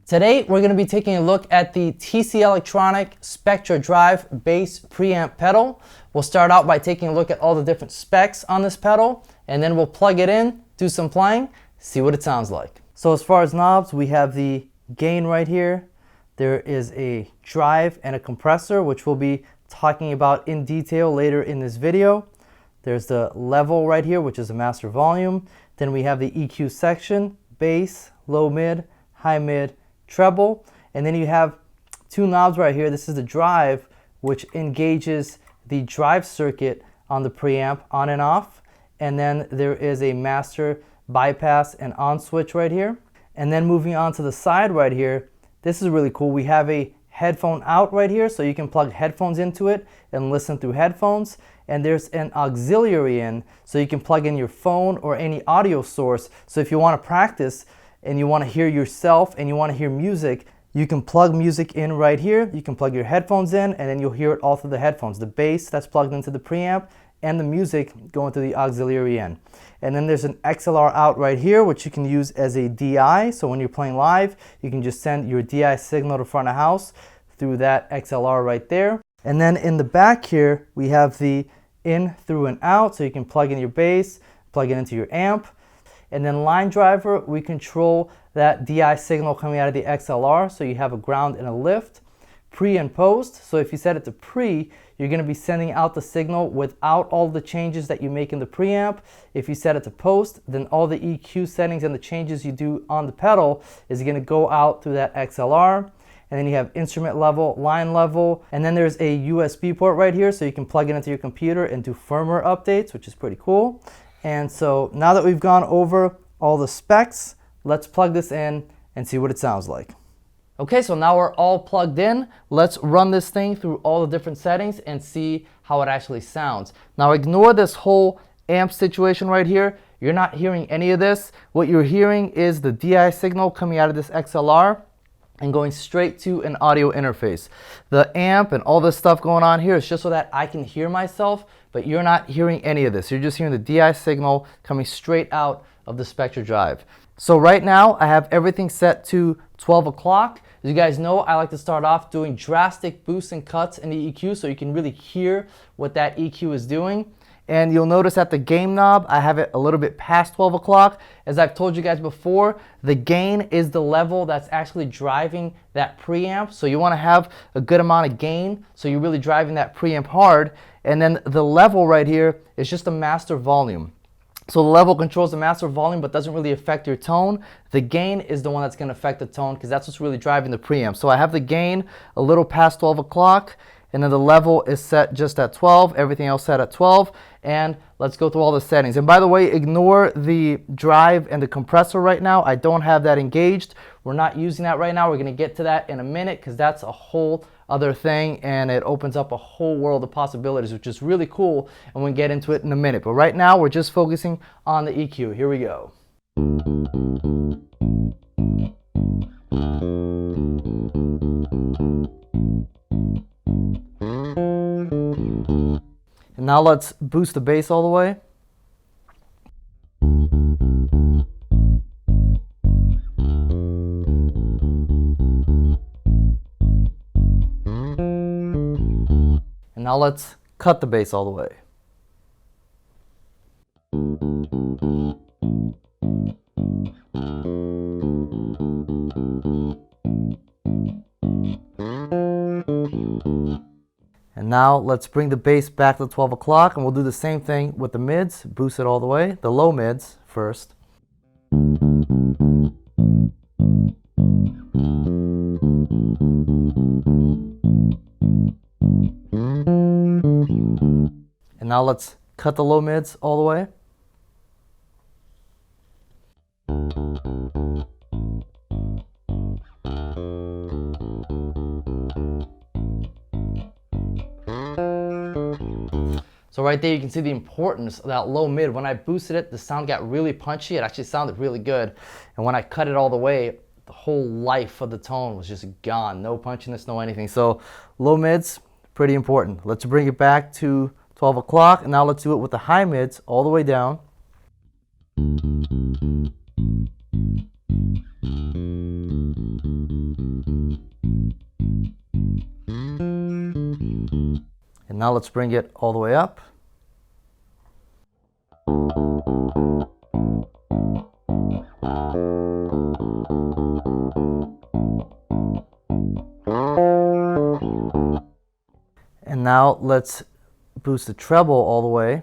Today, we're going to be taking a look at the TC Electronic SpectraDrive bass preamp pedal. We'll start out by taking a look at all the different specs on this pedal, and then we'll plug it in, do some playing, see what it sounds like. So as far as knobs, we have the gain right here. There is a drive and a compressor, which we'll be talking about in detail later in this video. There's the level right here, which is a master volume. Then we have the EQ section, bass, low mid, high mid, treble, and then you have two knobs right here. This is the drive, which engages the drive circuit on the preamp on and off, and then there is a master, bypass, and on switch right here. And then moving on to the side right here, this is really cool. We have a headphone out right here, so you can plug headphones into it and listen through headphones. And there's an auxiliary in, so you can plug in your phone or any audio source. So if you want to practice and you want to hear yourself and you want to hear music, you can plug music in right here. You can plug your headphones in, and then you'll hear it all through the headphones. The bass that's plugged into the preamp and the music going through the auxiliary in. And then there's an XLR out right here, which you can use as a DI. So when you're playing live, you can just send your DI signal to front of house through that XLR right there. And then in the back here, we have the in, through, and out. So you can plug in your bass, plug it into your amp. And then line driver, we control that DI signal coming out of the XLR, so you have a ground and a lift. Pre and post, so if you set it to pre, you're going to be sending out the signal without all the changes that you make in the preamp. If you set it to post, then all the EQ settings and the changes you do on the pedal is going to go out through that XLR. And then you have instrument level, line level, and then there's a USB port right here, so you can plug it into your computer and do firmware updates, which is pretty cool. And so now that we've gone over all the specs, let's plug this in and see what it sounds like. Okay, so now we're all plugged in. Let's run this thing through all the different settings and see how it actually sounds. Now ignore this whole amp situation right here. You're not hearing any of this. What you're hearing is the DI signal coming out of this XLR and going straight to an audio interface. The amp and all this stuff going on here is just so that I can hear myself, but you're not hearing any of this. You're just hearing the DI signal coming straight out of the SpectraDrive. So right now I have everything set to 12 o'clock. As you guys know, I like to start off doing drastic boosts and cuts in the EQ so you can really hear what that EQ is doing. And you'll notice at the gain knob, I have it a little bit past 12 o'clock. As I've told you guys before, the gain is the level that's actually driving that preamp. So you want to have a good amount of gain, so you're really driving that preamp hard. And then the level right here is just a master volume. So the level controls the master volume but doesn't really affect your tone. The gain is the one that's going to affect the tone because that's what's really driving the preamp. So I have the gain a little past 12 o'clock. And then the level is set just at 12, everything else set at 12, and let's go through all the settings. And by the way, ignore the drive and the compressor right now. I don't have that engaged. We're not using that right now. We're going to get to that in a minute because that's a whole other thing, and it opens up a whole world of possibilities, which is really cool, and we'll get into it in a minute. But right now, we're just focusing on the EQ. Here we go. And now let's boost the bass all the way. And now let's cut the bass all the way. And now let's bring the bass back to 12 o'clock, and we'll do the same thing with the mids. Boost it all the way. The low mids first. And now let's cut the low mids all the way. So right there you can see the importance of that low mid. When I boosted it, the sound got really punchy. It actually sounded really good. And when I cut it all the way, the whole life of the tone was just gone. No punchiness, no anything. So low mids, pretty important. Let's bring it back to 12 o'clock. And now let's do it with the high mids all the way down. And now let's bring it all the way up. And now let's boost the treble all the way.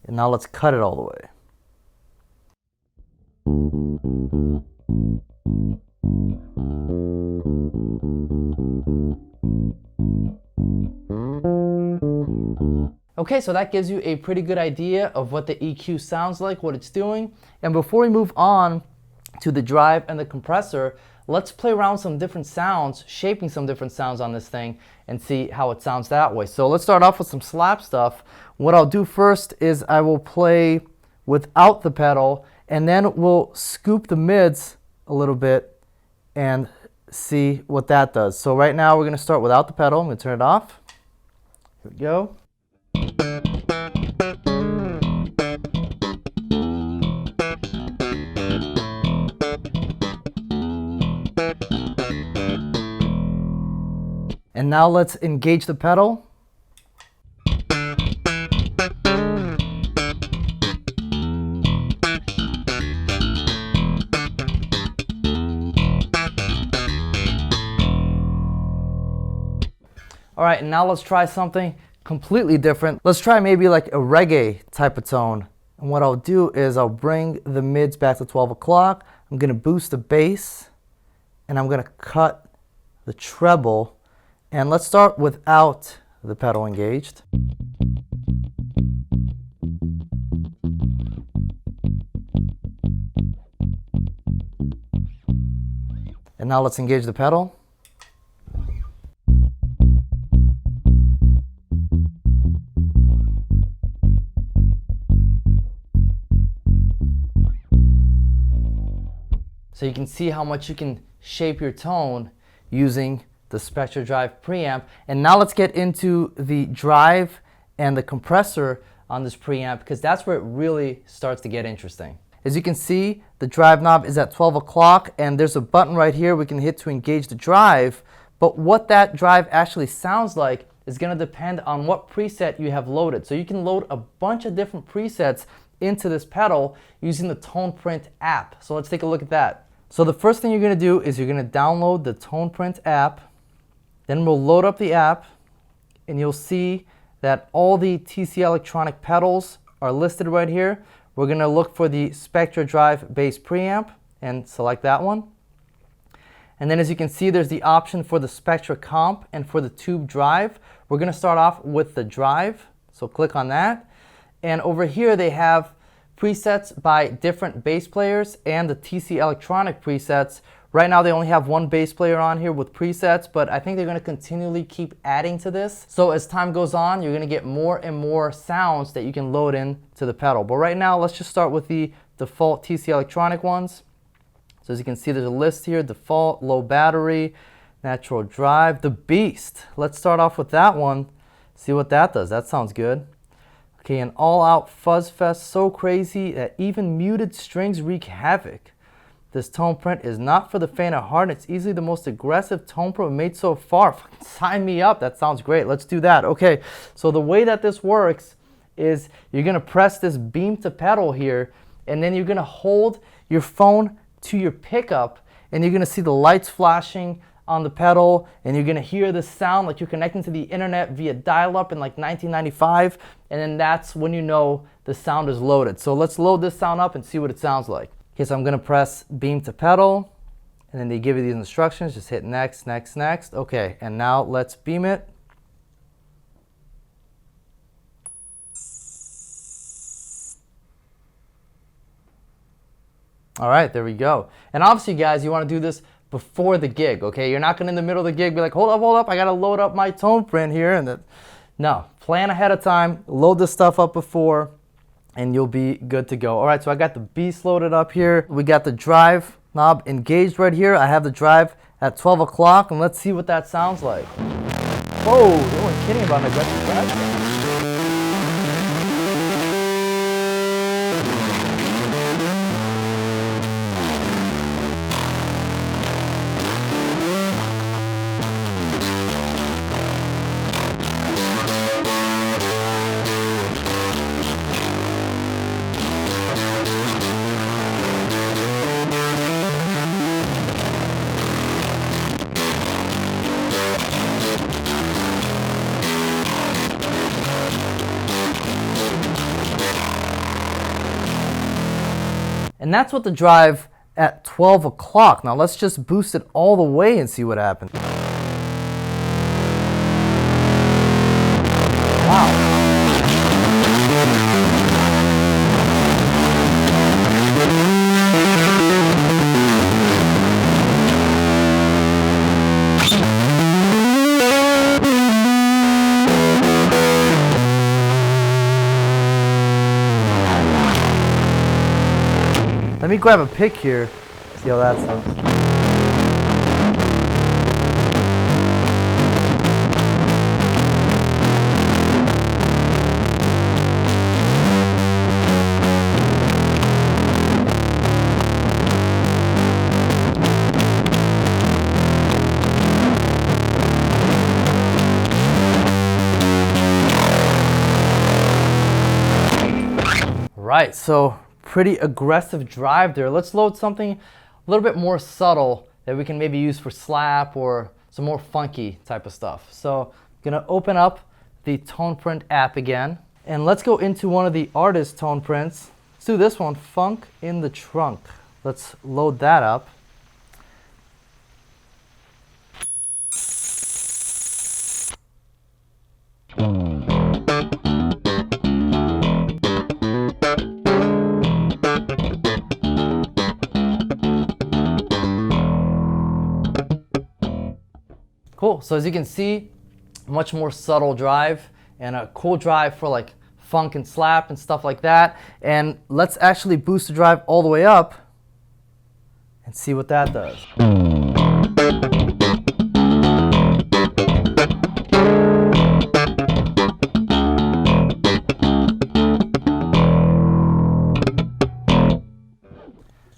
And now let's cut it all the way. Okay, so that gives you a pretty good idea of what the EQ sounds like, what it's doing. And before we move on to the drive and the compressor, let's play around with some different sounds, shaping some different sounds on this thing and see how it sounds that way. So let's start off with some slap stuff. What I'll do first is I will play without the pedal, and then we'll scoop the mids a little bit and see what that does. So right now we're going to start without the pedal. I'm going to turn it off. Here we go. And now let's engage the pedal. All right, and now let's try something completely different. Let's try maybe like a reggae type of tone. And what I'll do is I'll bring the mids back to 12 o'clock. I'm gonna boost the bass, and I'm gonna cut the treble. And let's start without the pedal engaged. And now let's engage the pedal. So you can see how much you can shape your tone using the SpectraDrive preamp. And now let's get into the drive and the compressor on this preamp, because that's where it really starts to get interesting. As you can see, the drive knob is at 12 o'clock, and there's a button right here we can hit to engage the drive. But what that drive actually sounds like is going to depend on what preset you have loaded. So you can load a bunch of different presets into this pedal using the TonePrint app. So let's take a look at that. So the first thing you're going to do is you're going to download the TonePrint app. Then we'll load up the app, and you'll see that all the TC Electronic pedals are listed right here. We're going to look for the SpectraDrive bass preamp and select that one. And then as you can see, there's the option for the Spectra comp and for the tube drive. We're going to start off with the drive, so click on that. And over here they have presets by different bass players and the TC Electronic presets. Right now they only have one bass player on here with presets, but I think they're going to continually keep adding to this. So as time goes on, you're going to get more and more sounds that you can load in to the pedal. But right now, let's just start with the default TC Electronic ones. So as you can see, there's a list here: default, low battery, natural drive, the beast. Let's start off with that one, see what that does. That sounds good. Okay, an all-out fuzz fest, so crazy that even muted strings wreak havoc. This TonePrint is not for the faint of heart. It's easily the most aggressive TonePrint made so far. Fucking sign me up. That sounds great. Let's do that. Okay, so the way that this works is you're going to press this beam to pedal here, and then you're going to hold your phone to your pickup, and you're going to see the lights flashing on the pedal, and you're going to hear the sound like you're connecting to the internet via dial-up in like 1995, and then that's when you know the sound is loaded. So let's load this sound up and see what it sounds like. Okay, so I'm going to press beam to pedal, and then they give you these instructions. Just hit next, next, next. Okay, and now let's beam it. All right, there we go. And obviously, guys, you want to do this before the gig, okay? You're not going to in the middle of the gig be like, hold up, I got to load up my TonePrint here. And no, plan ahead of time, load this stuff up before, and you'll be good to go. All right, so I got the beast loaded up here. We got the drive knob engaged right here. I have the drive at 12 o'clock, and let's see what that sounds like. Whoa, they weren't kidding about an aggressive drive. And that's what the drive at 12 o'clock. Now let's just boost it all the way and see what happens. Wow. Let me grab a pick here, see how that sounds. Right, so pretty aggressive drive there. Let's load something a little bit more subtle that we can maybe use for slap or some more funky type of stuff. So I'm gonna open up the tone print app again, and let's go into one of the artist tone prints. Let's do this one, Funk in the Trunk. Let's load that up. Cool, so as you can see, much more subtle drive and a cool drive for like funk and slap and stuff like that. And let's actually boost the drive all the way up and see what that does.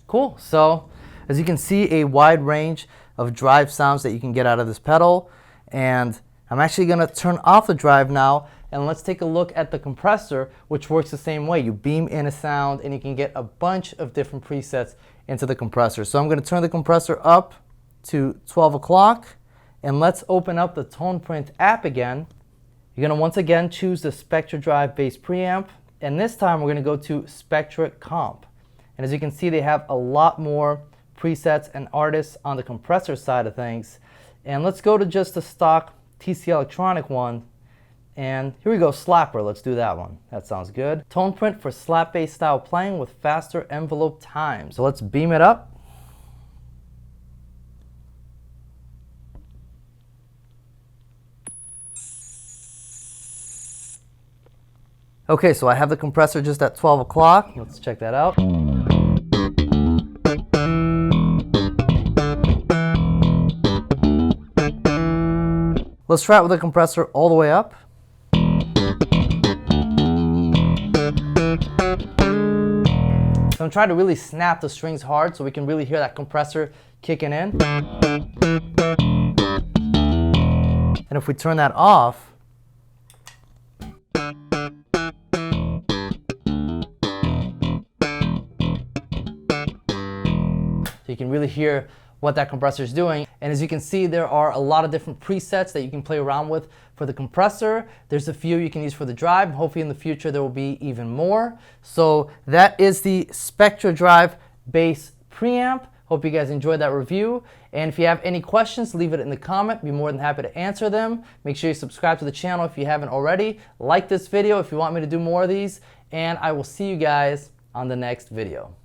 Cool, so as you can see, a wide range of drive sounds that you can get out of this pedal. And I'm actually gonna turn off the drive now, and let's take a look at the compressor, which works the same way. You beam in a sound and you can get a bunch of different presets into the compressor. So I'm gonna turn the compressor up to 12 o'clock, and let's open up the Tone Print app again. You're gonna once again choose the SpectraDrive bass preamp, and this time we're gonna go to Spectra Comp. And as you can see, they have a lot more presets and artists on the compressor side of things. And let's go to just the stock TC Electronic one. And here we go, Slapper. Let's do that one. That sounds good. Tone print for slap bass style playing with faster envelope time. So let's beam it up. Okay, so I have the compressor just at 12 o'clock. Let's check that out. Let's try it with the compressor all the way up. So I'm trying to really snap the strings hard so we can really hear that compressor kicking in. And if we turn that off, so you can really hear what that compressor is doing. And as you can see, there are a lot of different presets that you can play around with for the compressor. There's a few you can use for the drive. Hopefully in the future there will be even more. So that is the SpectraDrive bass preamp. Hope you guys enjoyed that review. And if you have any questions, leave it in the comment. Be more than happy to answer them. Make sure you subscribe to the channel if you haven't already. Like this video if you want me to do more of these. And I will see you guys on the next video.